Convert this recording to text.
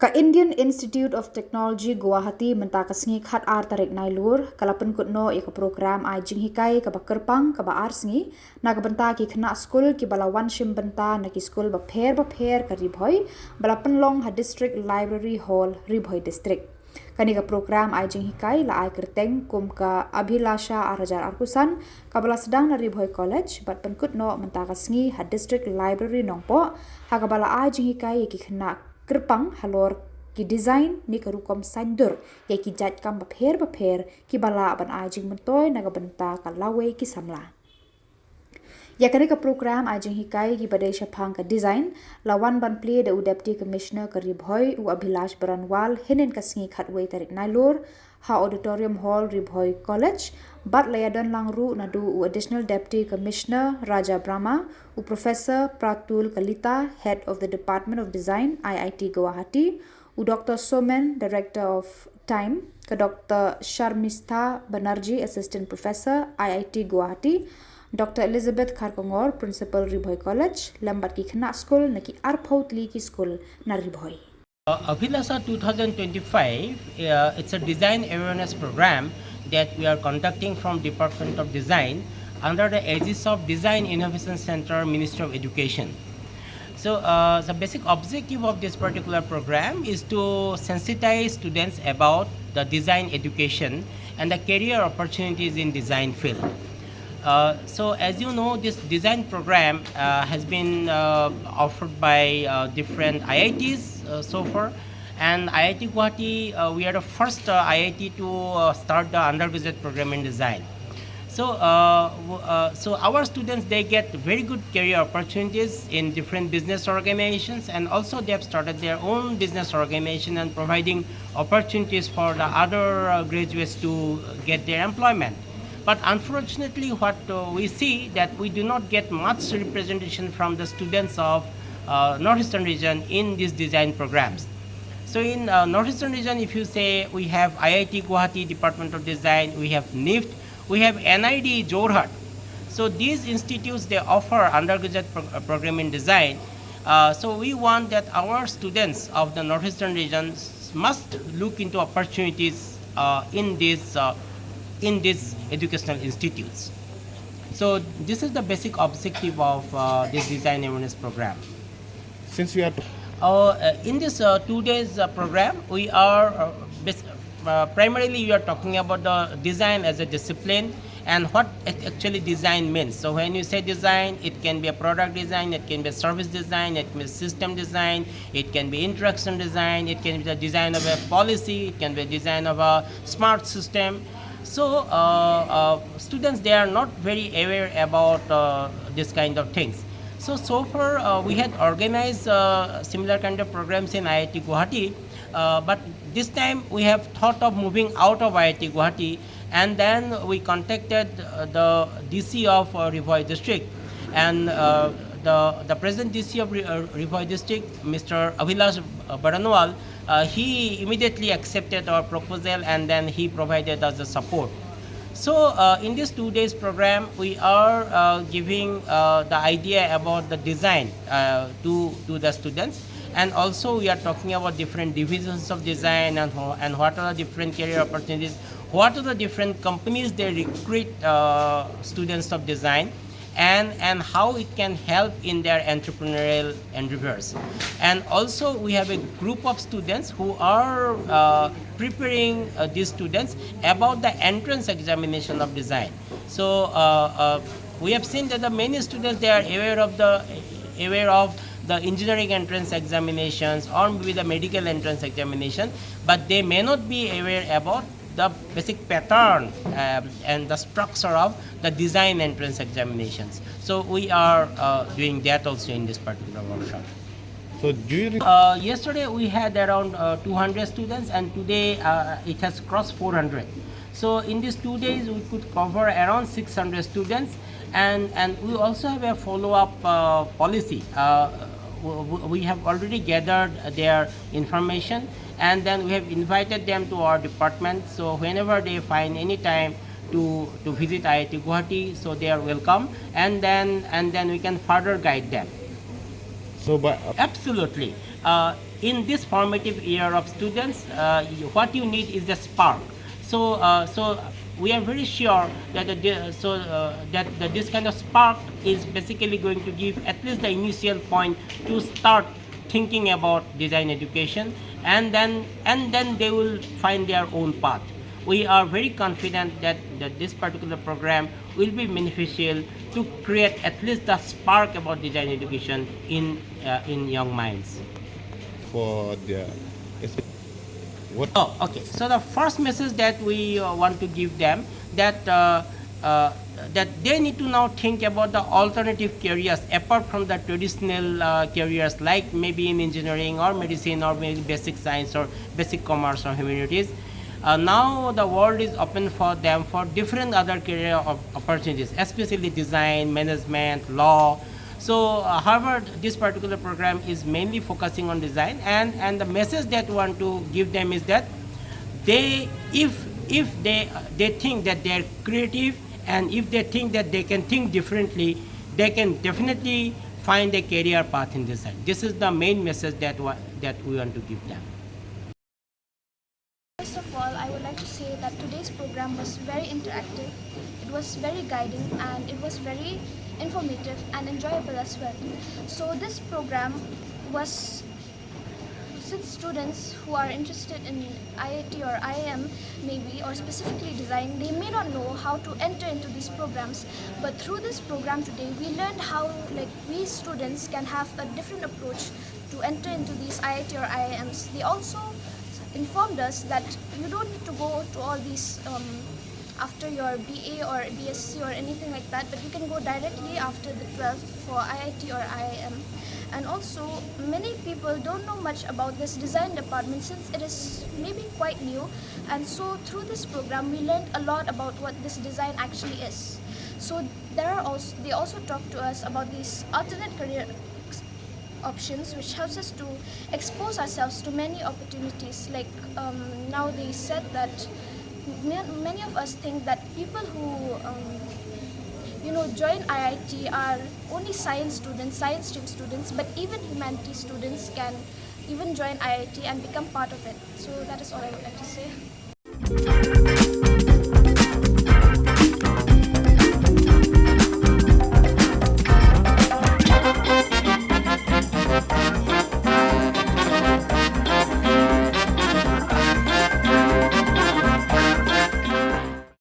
Ka Indian Institute of Technology Guwahati mentakasngi khat ar tarik nailur kalapan kutno ka program ai Jinghikai ka bakerpang ka ba arsngi na ka benta ki Khynnah Skul ki balawan shim benta na ki skul ba pher ka ribhoi balapan long ha district library hall ribhoi district kani ka program ai Jinghikai la ai kerteng kum ka Abhilasha arajar arkusan ka bala sedang na ribhoi college bat penkutno mentakasngi ha district library nongpo ha ka bala ai Jinghikai ki Khynnah Kerpang Halor ki design ni karukom sandur ya ki jat kam bapher ki bala ban Jingmyntoi naga benta ka lawe ki Samla. Ya kani ka program Jinghikai ki badai syapang ka design lawan ban pli da deputy commissioner ka ribhoi u Abhilash Baranwal hinen ka singi khatway tarik nailur ha auditorium hall ribhoi college bat layadan langru nadu u additional deputy commissioner Raja Brahma u professor Pratul Kalita head of the department of design IIT Guwahati u Dr. Somen director of time ka Dr. Sharmistha Banerjee assistant professor IIT Guwahati Dr. Elizabeth Kharkongor principal Ribhoi college lambat ki Khynnah Skul na ki Arphautli ki skul na Ribhoi. Abhilasha 2025, it's a design awareness program that we are conducting from Department of Design under the aegis of Design Innovation Center, Ministry of Education. So the basic objective of this particular program is to sensitize students about the design education and the career opportunities in design field. So as you know, this design program has been offered by different IITs so far, and IIT Guwahati, we are the first IIT to start the undergraduate program in design. So, so our students, they get very good career opportunities in different business organizations, and also they have started their own business organization and providing opportunities for the other graduates to get their employment. But unfortunately, what we see that we do not get much representation from the students of Northeastern region in these design programs. So in Northeastern region, if you say we have IIT Guwahati Department of Design, we have NIFT, we have NID Jorhat. So these institutes, they offer undergraduate program in design. So we want that our students of the Northeastern region must look into opportunities in these educational institutes. So this is the basic objective of this design awareness program. Since we are in this 2 days program, we are primarily we are talking about the design as a discipline and what actually design means. So when you say design, it can be a product design, it can be a service design, it can be system design, it can be interaction design, it can be the design of a policy, it can be a design of a smart system. So students, they are not very aware about this kind of things. So far we had organized similar kind of programs in IIT Guwahati, but this time we have thought of moving out of IIT Guwahati, and then we contacted the DC of Ribhoi district, and the present DC of Ribhoi district, Mr. Abhilash Baranwal, he immediately accepted our proposal, and then he provided us the support. So in this 2 days program, we are giving the idea about the design to the students, and also we are talking about different divisions of design and what are the different career opportunities, what are the different companies they recruit students of design, and how it can help in their entrepreneurial endeavors. And also we have a group of students who are preparing these students about the entrance examination of design. So we have seen that the many students, they are aware of the engineering entrance examinations or maybe the medical entrance examination, but they may not be aware about the basic pattern and the structure of the design entrance examinations. So we are doing that also in this particular workshop. so during Yesterday we had around 200 students, and today it has crossed 400. So in these 2 days we could cover around 600 students, and we also have a follow-up policy. We have already gathered their information, and then we have invited them to our department. So whenever they find any time to visit IIT Guwahati, so they are welcome, and then we can further guide them. so by Absolutely. in this formative year of students, what you need is the spark. So we are very sure that this kind of spark is basically going to give at least the initial point to start thinking about design education, and then they will find their own path. We are very confident that this particular program will be beneficial to create at least the spark about design education in young minds. For the what? Oh, okay. So the first message that we want to give them, that that they need to now think about the alternative careers apart from the traditional careers, like maybe in engineering or medicine or maybe basic science or basic commerce or humanities. Now the world is open for them for different other career opportunities, especially design, management, law. So, however, this particular program is mainly focusing on design, and the message that we want to give them is that if they think that they are creative, and if they think that they can think differently, they can definitely find a career path in design. This is the main message that we want to give them. First of all, I would like to say that today's program was very interactive, it was very guiding, and it was very informative and enjoyable as well. So this program was, since students who are interested in IIT or IIM maybe, or specifically design, they may not know how to enter into these programs, but through this program today we learned how we students can have a different approach to enter into these IIT or IIMs. They also informed us that you don't need to go to all these after your BA or BSc or anything like that, but you can go directly after the 12th for IIT or IIM. And also, many people don't know much about this design department since it is maybe quite new, and so through this program we learned a lot about what this design actually is. So they also talked to us about these alternate career options, which helps us to expose ourselves to many opportunities. Now they said that many of us think that people who join IIT are only science stream students, but even humanities students can even join IIT and become part of it. So that is all I would like to say.